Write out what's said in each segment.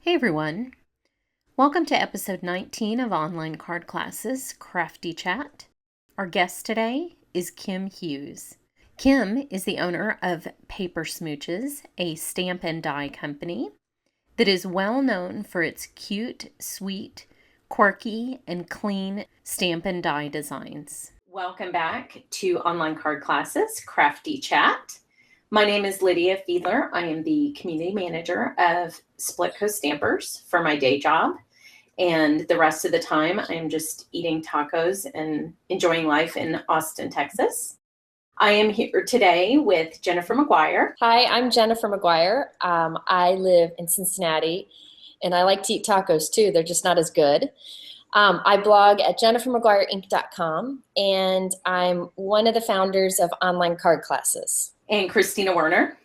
Hey everyone, welcome to episode 19 of Online Card Classes, Crafty Chat. Our guest today is Kim Hughes. Kim is the owner of Paper Smooches, a stamp and die company that is well known for its cute, sweet, quirky, and clean stamp and die designs. Welcome back to Online Card Classes, Crafty Chat. My name is Lydia Fiedler. I am the community manager of Split Coast Stampers for my day job. And the rest of the time, I'm just eating tacos and enjoying life in Austin, Texas. I am here today with Jennifer McGuire. Hi, I'm Jennifer McGuire. I live in Cincinnati, and I like to eat tacos too. They're just not as good. I blog at jennifermcguireinc.com, and I'm one of the founders of Online Card Classes. And Christina Werner.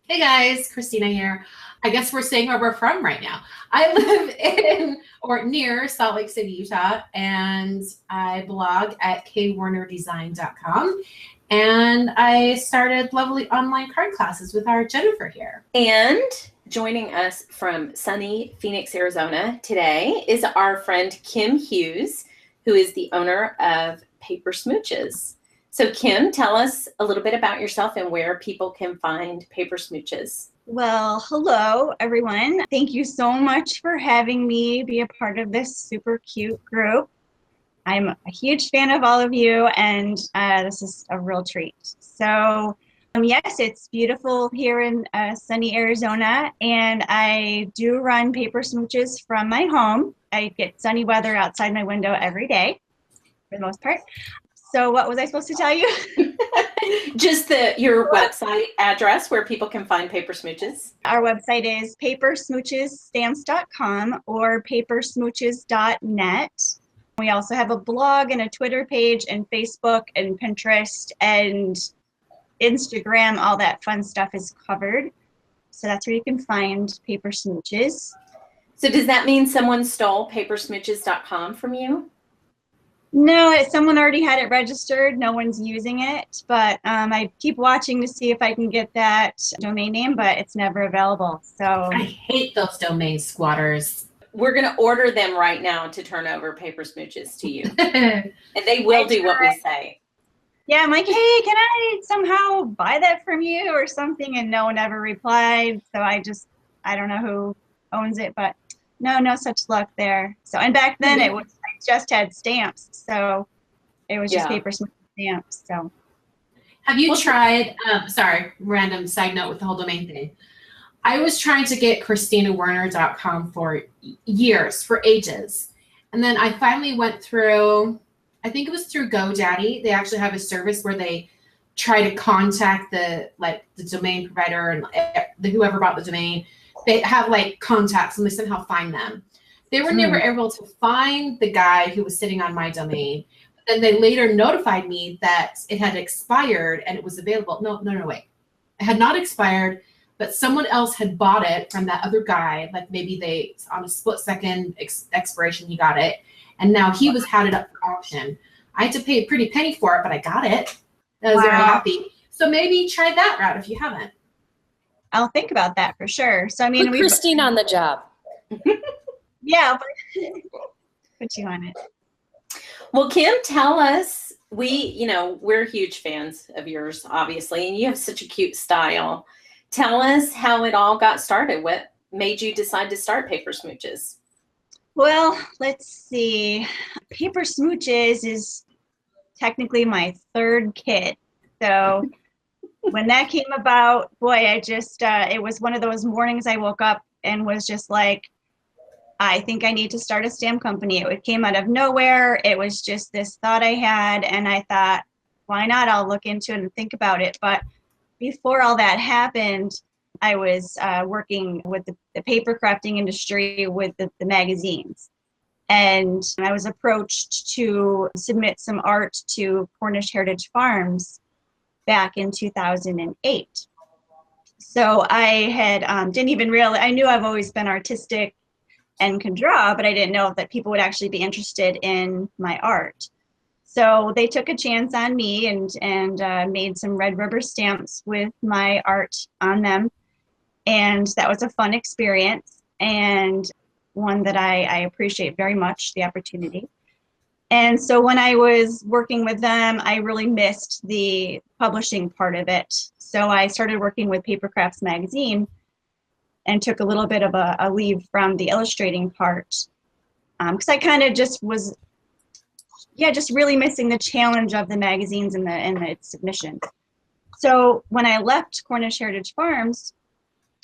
Hey guys, Christina here. I guess we're saying where we're from right now. I live in or near Salt Lake City, Utah, and I blog at kwernerdesign.com. And I started lovely online card classes with our Jennifer here. And joining us from sunny Phoenix, Arizona today is our friend Kim Hughes, who is the owner of Paper Smooches. So Kim, tell us a little bit about yourself and where people can find Paper Smooches. Well, hello, everyone. Thank you so much for having me be a part of this super cute group. I'm a huge fan of all of you, and this is a real treat. So, yes, it's beautiful here in sunny Arizona, and I do run Paper Smooches from my home. I get sunny weather outside my window every day, for the most part. So what was I supposed to tell you? Just your website address where people can find Paper Smooches. Our website is papersmoochesstamps.com or papersmooches.net. We also have a blog and a Twitter page and Facebook and Pinterest and Instagram. All that fun stuff is covered. So that's where you can find Paper Smooches. So does that mean someone stole papersmooches.com from you? No, someone already had it registered. No one's using it, but I keep watching to see if I can get that domain name, but it's never available. So I hate those domain squatters. We're going to order them right now to turn over Paper Smooches to you. And they will do what we say. Yeah, I'm like, hey, can I somehow buy that from you or something? And no one ever replied. So I don't know who owns it, but no such luck there. So, and back then I just had stamps. So it was just Paper Smooches stamps. So have you tried, sorry, random side note with the whole domain thing. I was trying to get ChristinaWerner.com for years, for ages. And then I finally went through, I think it was through GoDaddy. They actually have a service where they try to contact the domain provider and whoever bought the domain. They have contacts and they somehow find them. They were never able to find the guy who was sitting on my domain. But then they later notified me that it had expired and it was available. No, wait. It had not expired, but someone else had bought it from that other guy. Like maybe on a split second expiration, he got it. And now he had it up for auction. I had to pay a pretty penny for it, but I got it. I was very happy. So maybe try that route if you haven't. I'll think about that for sure. So I mean, Put Christine on the job. Yeah, put you on it. Well, Kim, tell us, we're huge fans of yours, obviously, and you have such a cute style. Tell us how it all got started. What made you decide to start Paper Smooches? Well, let's see. Paper Smooches is technically my third kid. So when that came about, boy, it was one of those mornings I woke up and was just like, I think I need to start a stamp company. It came out of nowhere. It was just this thought I had, and I thought, why not? I'll look into it and think about it. But before all that happened, I was working with the paper crafting industry with the magazines. And I was approached to submit some art to Cornish Heritage Farms back in 2008. So I had didn't even realize, I knew I've always been artistic and can draw, but I didn't know that people would actually be interested in my art. So they took a chance on me and made some red rubber stamps with my art on them. And that was a fun experience. and one that I appreciate very much the opportunity. And so when I was working with them, I really missed the publishing part of it. So I started working with Paper Crafts magazine and took a little bit of a leave from the illustrating part, because I kind of just was, just really missing the challenge of the magazines and its submissions. So when I left Cornish Heritage Farms,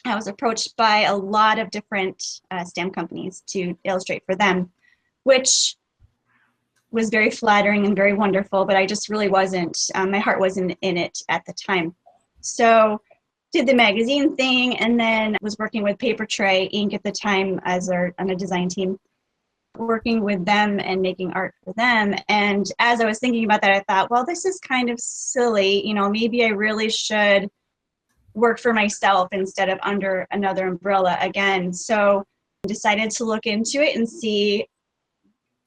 I was approached by a lot of different stamp companies to illustrate for them, which was very flattering and very wonderful, but I just really wasn't, my heart wasn't in it at the time. So did the magazine thing, and then was working with Paper Tray Inc. at the time on a design team, working with them and making art for them. And as I was thinking about that, I thought, well, this is kind of silly. Maybe I really should work for myself instead of under another umbrella again. So I decided to look into it and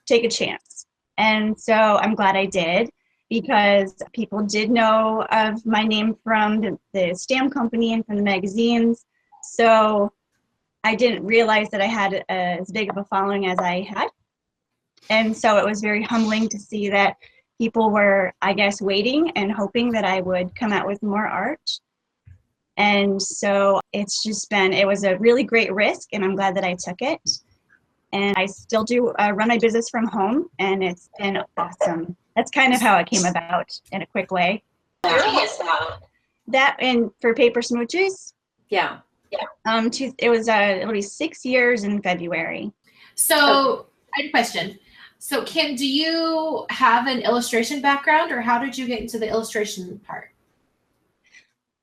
take a chance. And so I'm glad I did, because people did know of my name from the stamp company and from the magazines. So I didn't realize that I had as big of a following as I had. And so it was very humbling to see that people were, I guess, waiting and hoping that I would come out with more art. And so it was a really great risk, and I'm glad that I took it. And I still do run my business from home, and it's been awesome. That's kind of how it came about in a quick way. Curious about That, and for Paper Smooches, yeah. it'll be 6 years in February. So I had a question. So Kim, do you have an illustration background, or how did you get into the illustration part?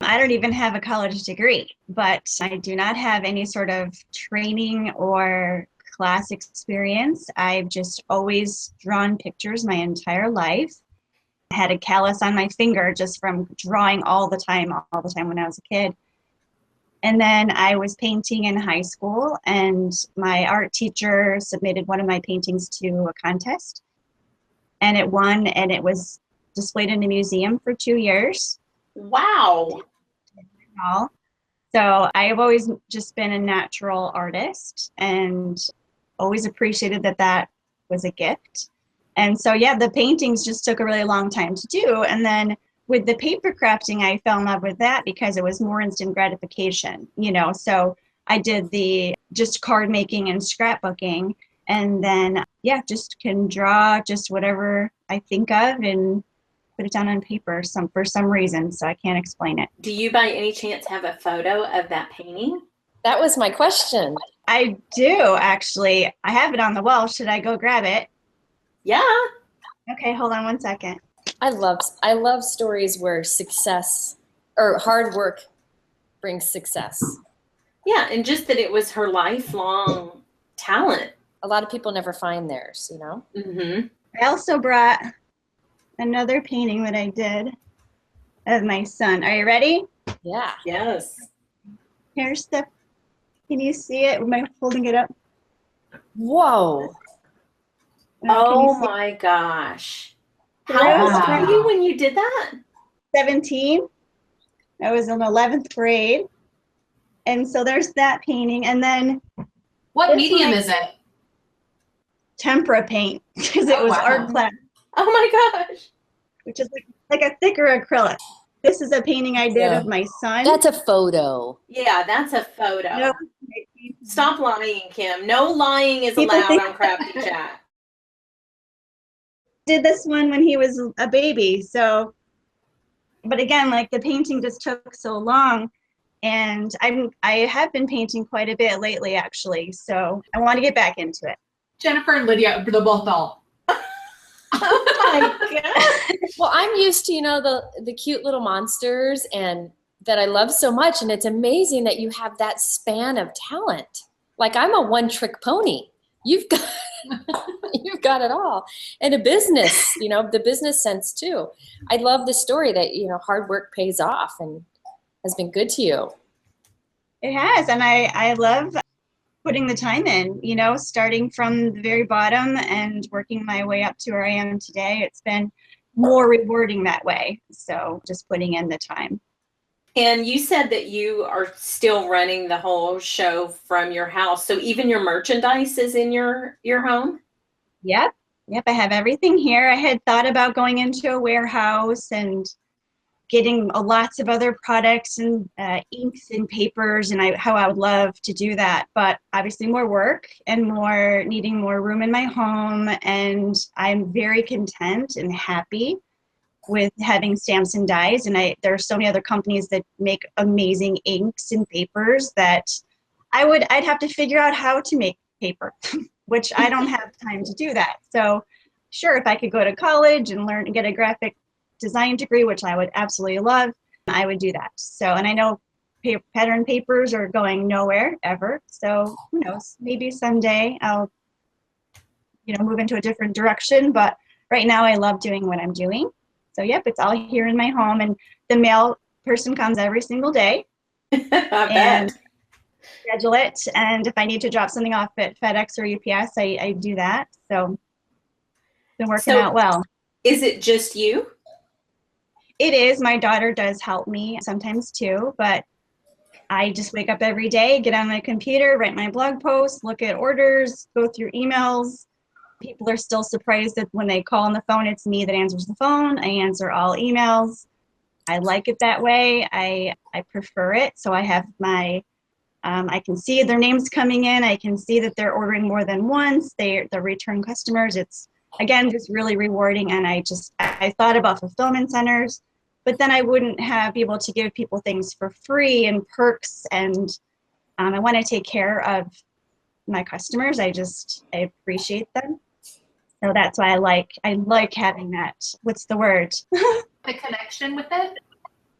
I don't even have a college degree, but I do not have any sort of training or class experience. I've just always drawn pictures my entire life. I had a callus on my finger just from drawing all the time when I was a kid. And then I was painting in high school, and my art teacher submitted one of my paintings to a contest, and it won, and it was displayed in a museum for 2 years. Wow. So I have always just been a natural artist and always appreciated that was a gift. And so, the paintings just took a really long time to do. And then with the paper crafting, I fell in love with that because it was more instant gratification, So I did the just card making and scrapbooking, and then, just can draw just whatever I think of and put it down on paper for some reason, so I can't explain it. Do you by any chance have a photo of that painting? That was my question. I do, actually. I have it on the wall. Should I go grab it? Yeah. Okay, hold on one second. I love stories where success or hard work brings success. Yeah, and just that it was her lifelong talent. A lot of people never find theirs, Mm-hmm. I also brought another painting that I did of my son. Are you ready? Yeah. Yes. Here's can you see it? Am I holding it up? Whoa. Oh my gosh. How old were you when you did that? 17. I was in 11th grade. And so there's that painting. And then what medium is it? Tempera paint, because it was art class. Oh my gosh. Which is like a thicker acrylic. This is a painting I did of my son. That's a photo. Yeah, that's a photo. No. Stop lying, Kim. No lying is allowed on Crafty Chat. Did this one when he was a baby. So, but again, the painting just took so long, and I have been painting quite a bit lately, actually. So I want to get back into it. Jennifer and Lydia, the both all. Oh my god. Well, I'm used to, the cute little monsters and that I love so much. And it's amazing that you have that span of talent. Like, I'm a one-trick pony. You've got it all. And a business, the business sense too. I love the story that, hard work pays off and has been good to you. It has. And I love putting the time in, starting from the very bottom and working my way up to where I am today. It's been more rewarding that way. So just putting in the time. And you said that you are still running the whole show from your house. So even your merchandise is in your home? Yep. Yep. I have everything here. I had thought about going into a warehouse and getting lots of other products and inks and papers, and how I would love to do that. But obviously more work and needing more room in my home. And I'm very content and happy with having stamps and dyes. And there are so many other companies that make amazing inks and papers that I'd have to figure out how to make paper, which I don't have time to do that. So sure, if I could go to college and learn and get a graphic design degree, which I would absolutely love, I would do that. So, and I know pattern papers are going nowhere ever. So who knows, maybe someday I'll, move into a different direction. But right now I love doing what I'm doing. So yep, it's all here in my home, and the mail person comes every single day. I bet. Schedule it. And if I need to drop something off at FedEx or UPS, I do that. So it's been working out well. Is it just you? It is. My daughter does help me sometimes too, but I just wake up every day, get on my computer, write my blog posts, look at orders, go through emails. People are still surprised that when they call on the phone, it's me that answers the phone. I answer all emails. I like it that way. I prefer it. So I have I can see their names coming in. I can see that they're ordering more than once. They're return customers. It's, again, just really rewarding. And I thought about fulfillment centers, but then I wouldn't be able to give people things for free and perks. And I want to take care of my customers. I appreciate them. So that's why I like having that. What's the word? The connection with it?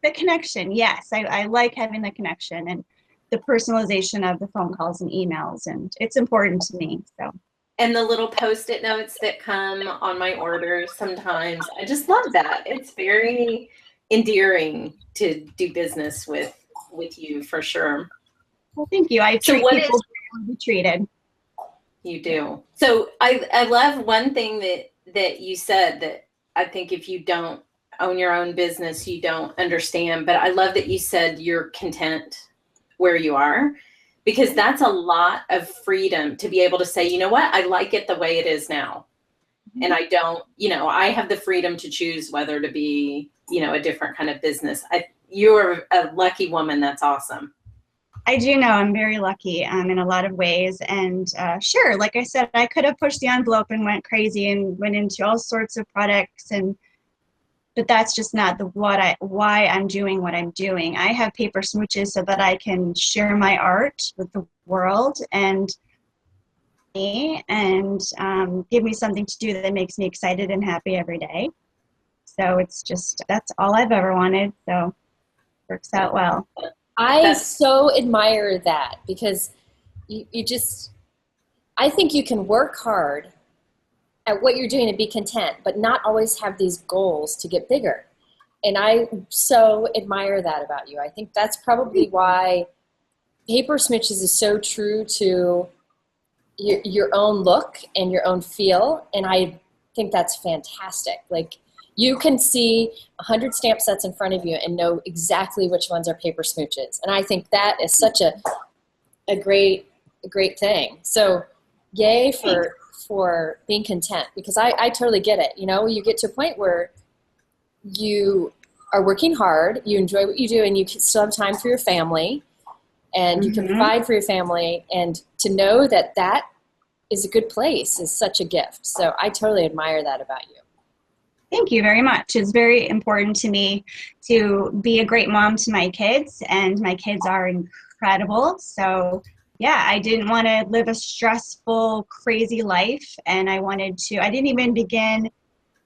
The connection. Yes. I like having the connection and the personalization of the phone calls and emails. And it's important to me. So. And the little Post-it notes that come on my orders sometimes. I just love that. It's very endearing to do business with you, for sure. Well, thank you. I treat people to be treated. You do. So I love one thing that you said that I think if you don't own your own business, you don't understand. But I love that you said you're content where you are, because that's a lot of freedom to be able to say, you know what, I like it the way it is now. And I don't, I have the freedom to choose whether to be, a different kind of business. You're a lucky woman. That's awesome. I do know I'm very lucky in a lot of ways. And sure, like I said, I could have pushed the envelope and went crazy and went into all sorts of products, but that's just not why I'm doing what I'm doing. I have Paper Smooches so that I can share my art with the world and give me something to do that makes me excited and happy every day. So that's all I've ever wanted. So it works out well. I so admire that, because I think you can work hard at what you're doing and be content, but not always have these goals to get bigger. And I so admire that about you. I think that's probably why Paper Smooches is so true to your own look and your own feel. And I think that's fantastic. Like, you can see 100 stamp sets in front of you and know exactly which ones are Paper Smooches. And I think that is such a great thing. So yay for being content, because I totally get it. You get to a point where you are working hard, you enjoy what you do, and you can still have time for your family, and you can provide for your family, and to know that is a good place is such a gift. So I totally admire that about you. Thank you very much. It's very important to me to be a great mom to my kids, and my kids are incredible. So yeah, I didn't want to live a stressful, crazy life. And I didn't even begin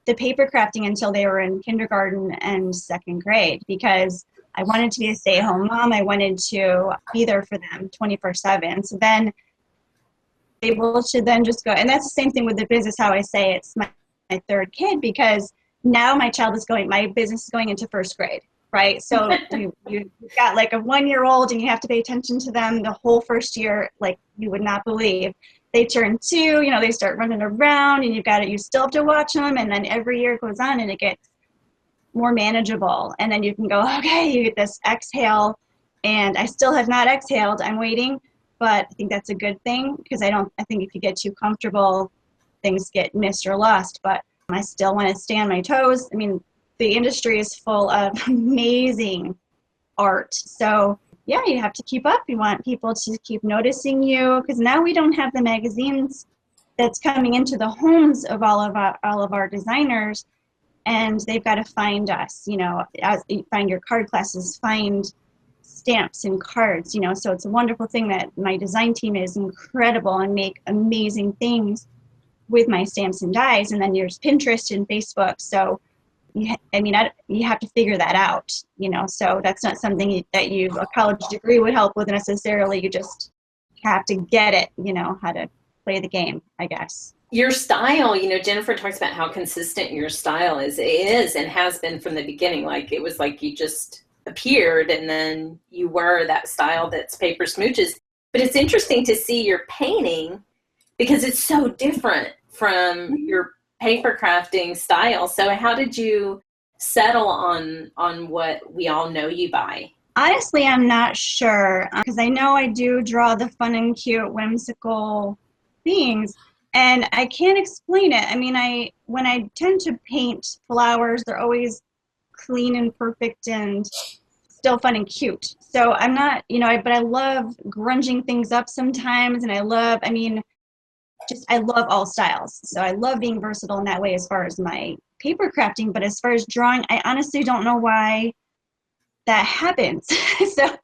the paper crafting until they were in kindergarten and second grade, because I wanted to be a stay-at-home mom. I wanted to be there for them 24/7. So then able to then just go, and that's the same thing with the business, how I say it's my third kid, because now my business is going into first grade, right? So you've got like a 1-year-old, and you have to pay attention to them the whole first year, like you would not believe. They turn 2, they start running around, and you still have to watch them, and then every year it goes on, and it gets more manageable. And then you can go, okay, you get this exhale, and I still have not exhaled. I'm waiting, but I think that's a good thing, because I think if you get too comfortable, things get missed or lost. But I still want to stay on my toes. I mean, the industry is full of amazing art. So yeah, you have to keep up. You want people to keep noticing you, because now we don't have the magazines that's coming into the homes of all of our designers, and they've got to find us, as find your card classes, find stamps and cards, so it's a wonderful thing that my design team is incredible and make amazing things with my stamps and dies. And then there's Pinterest and Facebook. So you have to figure that out, so that's not something that a college degree would help with necessarily. You just have to get it, how to play the game, I guess. Your style, Jennifer talks about how consistent your style is. It is and has been from the beginning. Like, it was like you just appeared and then you were that style that's Paper Smooches. But it's interesting to see your painting, because it's so different from your paper crafting style. So how did you settle on what we all know you by? Honestly, I'm not sure, because I know I do draw the fun and cute, whimsical things, and I can't explain it. I mean, when I tend to paint flowers, they're always clean and perfect and still fun and cute. So I'm not, but I love grunging things up sometimes, and I love all styles. So I love being versatile in that way as far as my paper crafting. But as far as drawing, I honestly don't know why that happens. So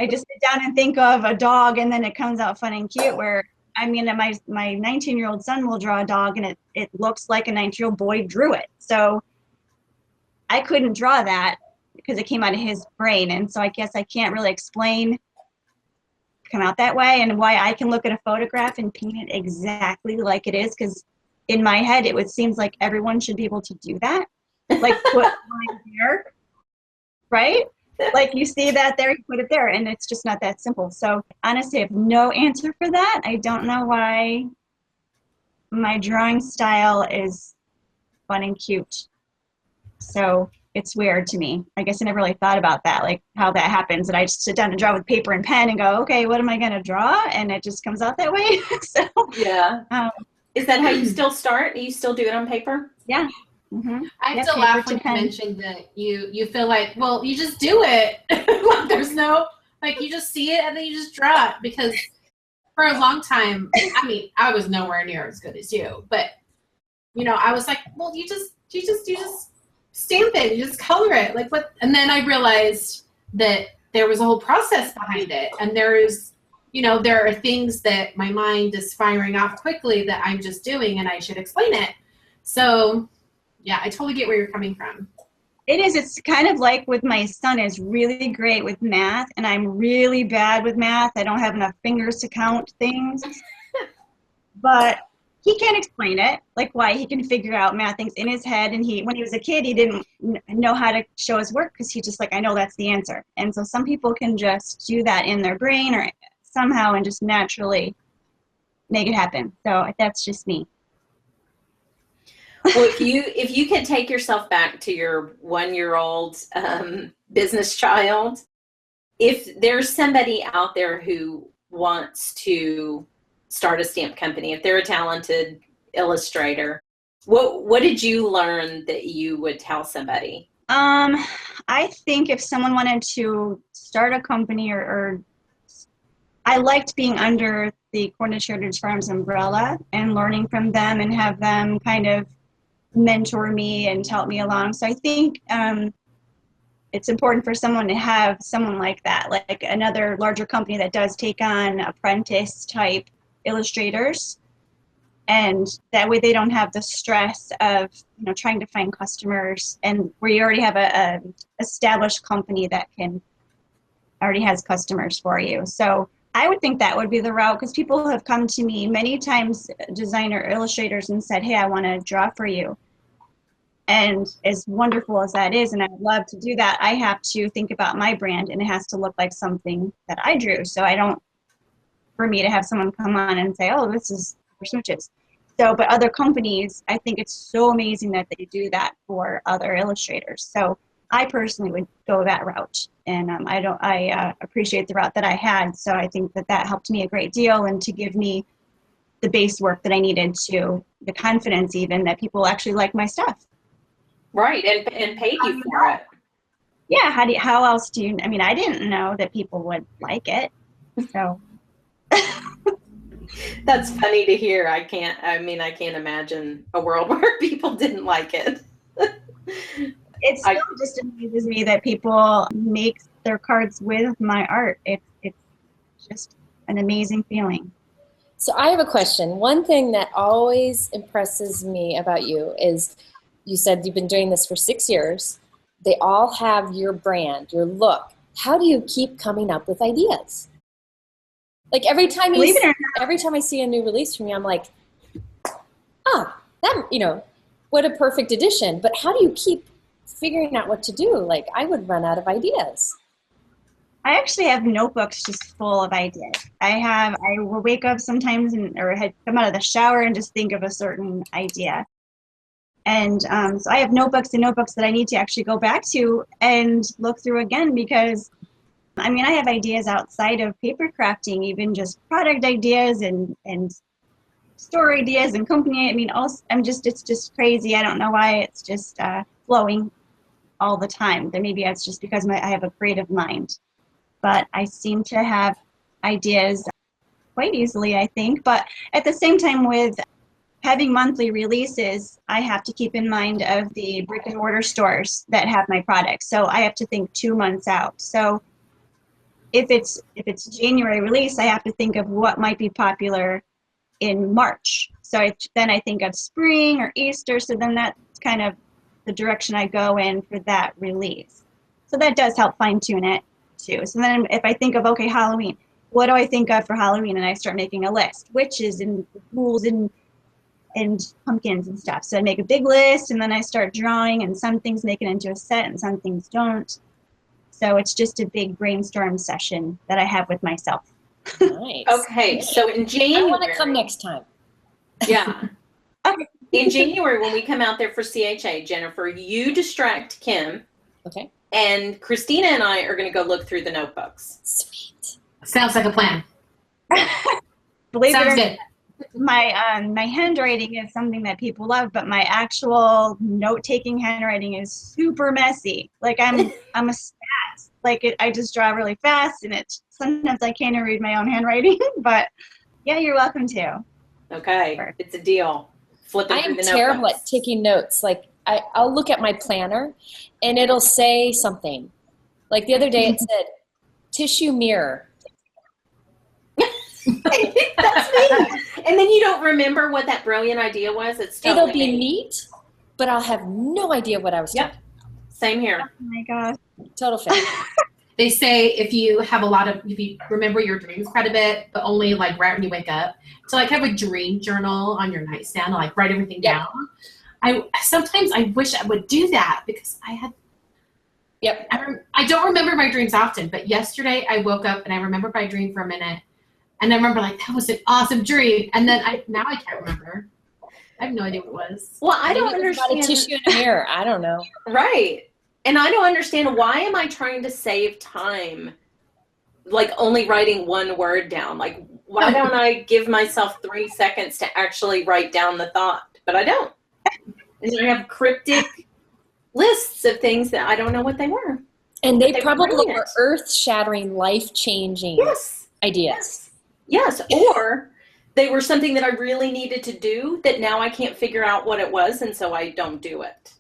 I just sit down and think of a dog, and then it comes out fun and cute, where my 19-year-old son will draw a dog, and it looks like a 19-year-old boy drew it. So I couldn't draw that because it came out of his brain. And so I guess I can't really explain come out that way, and why I can look at a photograph and paint it exactly like it is, because in my head it seems like everyone should be able to do that, like put mine there, right? Like, you see that there, you put it there, and it's just not that simple. So honestly, I have no answer for that. I don't know why my drawing style is fun and cute. So it's weird to me. I guess I never really thought about that, like how that happens. And I just sit down and draw with paper and pen and go, okay, what am I going to draw? And it just comes out that way. So yeah. Is that how you still start? Do you still do it on paper? Yeah. Mm-hmm. I have to laugh when you mentioned that you feel like, well, you just do it. Like, there's no, like, you just see it and then you just draw it. Because for a long time, I was nowhere near as good as you, but I was like, well, you just stamp it, you just color it, like what? And then I realized that there was a whole process behind it, and there are things that my mind is firing off quickly that I'm just doing, and I should explain it. So yeah, I totally get where you're coming from. It is. It's kind of like with my son is really great with math, and I'm really bad with math. I don't have enough fingers to count things, but he can't explain it, like why he can figure out math things in his head. And when he was a kid, he didn't know how to show his work, because he's just like, I know that's the answer. And so some people can just do that in their brain or somehow and just naturally make it happen. So that's just me. Well, if you could take yourself back to your 1-year-old business child, if there's somebody out there who wants to start a stamp company, if they're a talented illustrator, what did you learn that you would tell somebody? I think if someone wanted to start a company, or I liked being under the Cornish Heritage Farms umbrella and learning from them and have them kind of mentor me and help me along. So I think it's important for someone to have someone like that, like another larger company that does take on apprentice type illustrators, and that way they don't have the stress of trying to find customers, and where you already have a established company that already has customers for you. So I would think that would be the route, because people have come to me many times, designer illustrators, and said, hey, I want to draw for you. And as wonderful as that is, and I'd love to do that, I have to think about my brand, and it has to look like something that I drew. So for me to have someone come on and say, oh, this is Paper Smooches. So, but other companies, I think it's so amazing that they do that for other illustrators. So I personally would go that route. And I appreciate the route that I had. So I think that helped me a great deal, and to give me the base work that I needed, to the confidence even that people actually like my stuff. Right, and paid you for it. Yeah, how else do you, I mean, I didn't know that people would like it. So that's funny to hear. I can't imagine a world where people didn't like it. It still just amuses me that people make their cards with my art. It's just an amazing feeling. So I have a question. One thing that always impresses me about you is, you said you've been doing this for 6 years. They all have your brand, your look. How do you keep coming up with ideas? Like every time I see a new release from you, I'm like, that, what a perfect addition. But how do you keep figuring out what to do? Like, I would run out of ideas. I actually have notebooks just full of ideas. I will wake up sometimes or come out of the shower and just think of a certain idea. And so I have notebooks and notebooks that I need to actually go back to and look through again, because I have ideas outside of paper crafting, even just product ideas and store ideas and company. It's just crazy. I don't know why, it's just flowing all the time. Maybe it's just because I have a creative mind, but I seem to have ideas quite easily, I think. But at the same time, with having monthly releases, I have to keep in mind of the brick and mortar stores that have my products. So I have to think 2 months out. So if it's January release, I have to think of what might be popular in March. So then I think of spring or Easter. So then that's kind of the direction I go in for that release. So that does help fine tune it too. So then if I think of, okay, Halloween, what do I think of for Halloween? And I start making a list, witches and ghouls and pumpkins and stuff. So I make a big list, and then I start drawing, and some things make it into a set and some things don't. So it's just a big brainstorm session that I have with myself. Nice. Okay, so in January, I want to come next time. Yeah. Okay. In January, when we come out there for CHA, Jennifer, you distract Kim. Okay. And Christina and I are going to go look through the notebooks. Sweet. Sounds like a plan. Believe Sounds it or good. not, my handwriting is something that people love, but my actual note-taking handwriting is super messy. Like I'm a spaz. Like I just draw really fast, and sometimes I can't even read my own handwriting. But yeah, you're welcome to. Okay, Sure. It's a deal. Flipping through the notebooks. I am terrible at taking notes. Like I'll look at my planner, and it'll say something. Like the other day, it said tissue mirror. That's me. And then you don't remember what that brilliant idea was. It's totally It'll be neat, but I'll have no idea what I was talking. Same here. Oh my gosh. Total fail. They say if you remember your dreams quite a bit, but only like right when you wake up, to like have a dream journal on your nightstand, like write everything down. Sometimes I wish I would do that, because I don't remember my dreams often, but yesterday I woke up and I remembered my dream for a minute, and I remember like, that was an awesome dream, and then I can't remember. I have no idea what it was. Well, I don't understand. About a tissue in a mirror. I don't know. Right. And I don't understand, why am I trying to save time, like only writing one word down? Like, why don't I give myself 3 seconds to actually write down the thought? But I don't. And I have cryptic lists of things that I don't know what they were. And they probably were earth-shattering, life-changing ideas. Yes, or they were something that I really needed to do that now I can't figure out what it was, and so I don't do it.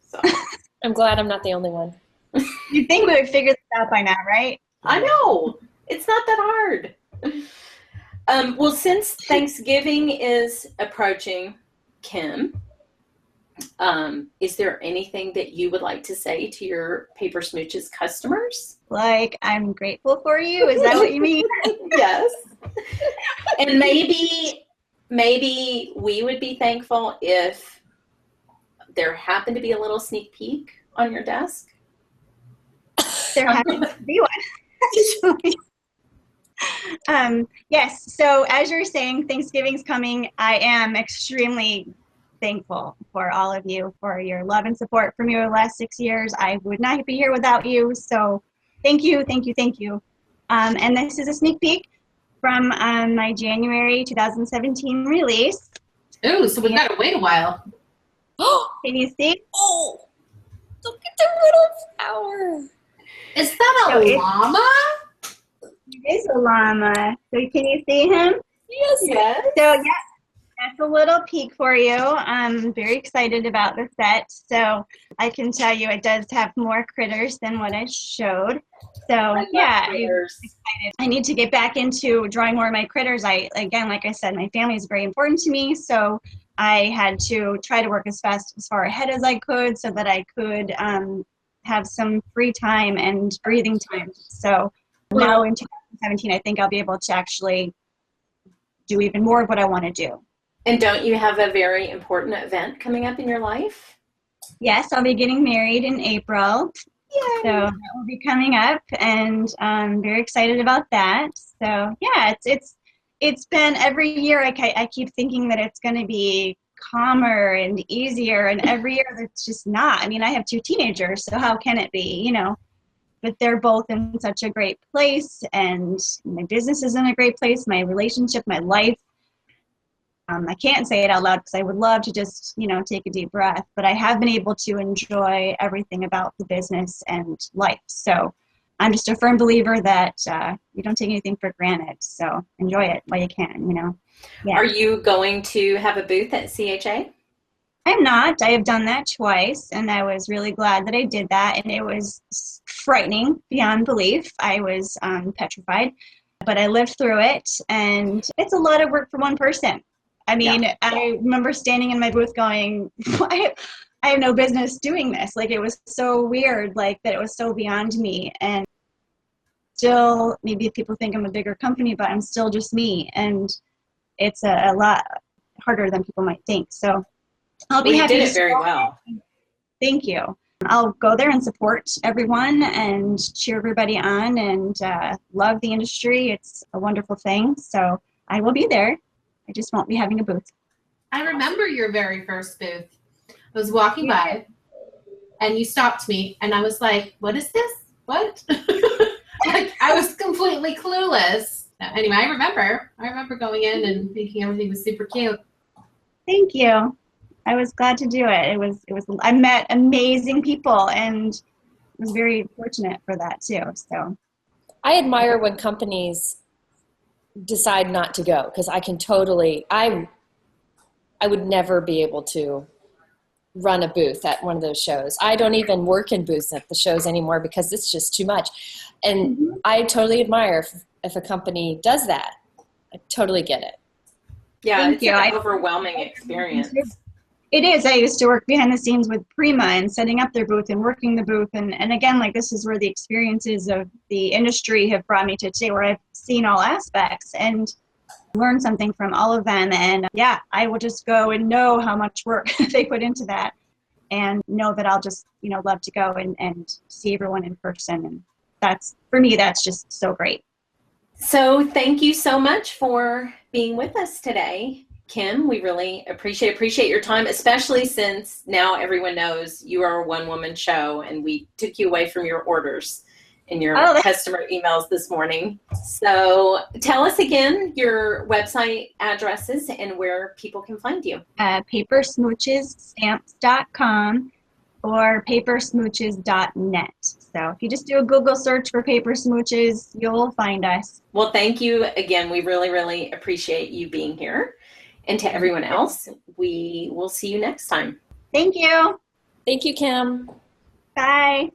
So I'm glad I'm not the only one. You'd think we would figure this out by now, right? I know. It's not that hard. Well, since Thanksgiving is approaching, Kim, is there anything that you would like to say to your Paper Smooches customers? Like, I'm grateful for you. Is that what you mean? Yes. And maybe we would be thankful if there happened to be a little sneak peek on your desk. There happens to be one. Yes. So as you're saying, Thanksgiving's coming. I am extremely thankful for all of you, for your love and support from your last 6 years. I would not be here without you. So thank you, thank you, thank you. And this is a sneak peek from my January 2017 release. Ooh, so we've got to wait a while. Can you see? Oh, look at the little flower. Is that a llama? It is a llama. So can you see him? Yes. So yeah, that's a little peek for you. I'm very excited about the set. So I can tell you it does have more critters than what I showed. So yeah, I'm excited. I need to get back into drawing more of my critters. Again, like I said, my family is very important to me. So I had to try to work as far ahead as I could so that I could have some free time and breathing time. So now in 2017, I think I'll be able to actually do even more of what I want to do. And don't you have a very important event coming up in your life? Yes, I'll be getting married in April. Yay. So that will be coming up, and I'm very excited about that. So yeah, it's been every year I keep thinking that it's going to be calmer and easier, and every year it's just not. I mean, I have 2 teenagers, so how can it be, you know? But they're both in such a great place, and my business is in a great place, my relationship, my life. I can't say it out loud because I would love to just, take a deep breath, but I have been able to enjoy everything about the business and life. So I'm just a firm believer that you don't take anything for granted. So enjoy it while you can, Yeah. Are you going to have a booth at CHA? I'm not. I have done that twice, and I was really glad that I did that, and it was frightening beyond belief. I was petrified, but I lived through it, and it's a lot of work for one person. I mean, yeah. I remember standing in my booth going, I have no business doing this. Like, it was so weird, like, that it was so beyond me. And still, maybe people think I'm a bigger company, but I'm still just me. And it's a lot harder than people might think. So I'll be happy. You did it very well. Thank you. I'll go there and support everyone and cheer everybody on and love the industry. It's a wonderful thing. So I will be there. I just won't be having a booth. I remember your very first booth. I was walking by and you stopped me and I was like, what is this? What? Like, I was completely clueless. Anyway, I remember going in and thinking everything was super cute. Thank you. I was glad to do it. It was I met amazing people and was very fortunate for that too. So I admire when companies decide not to go, because I can totally, I would never be able to run a booth at one of those shows. I don't even work in booths at the shows anymore because it's just too much. And I totally admire if a company does that. I totally get it. Yeah, it's an overwhelming experience. It is. I used to work behind the scenes with Prima and setting up their booth and working the booth. And again, like, this is where the experiences of the industry have brought me to today, where I've seen all aspects and learned something from all of them. And yeah, I will just go and know how much work they put into that and know that I'll just, love to go and see everyone in person. And that's, for me, that's just so great. So thank you so much for being with us today, Kim. We really appreciate your time, especially since now everyone knows you are a one-woman show and we took you away from your orders in your customer emails this morning. So tell us again your website addresses and where people can find you. papersmoochesstamps.com or papersmooches.net. So if you just do a Google search for Paper Smooches, you'll find us. Well, thank you again. We really appreciate you being here. And to everyone else, we will see you next time. Thank you. Thank you, Kim. Bye.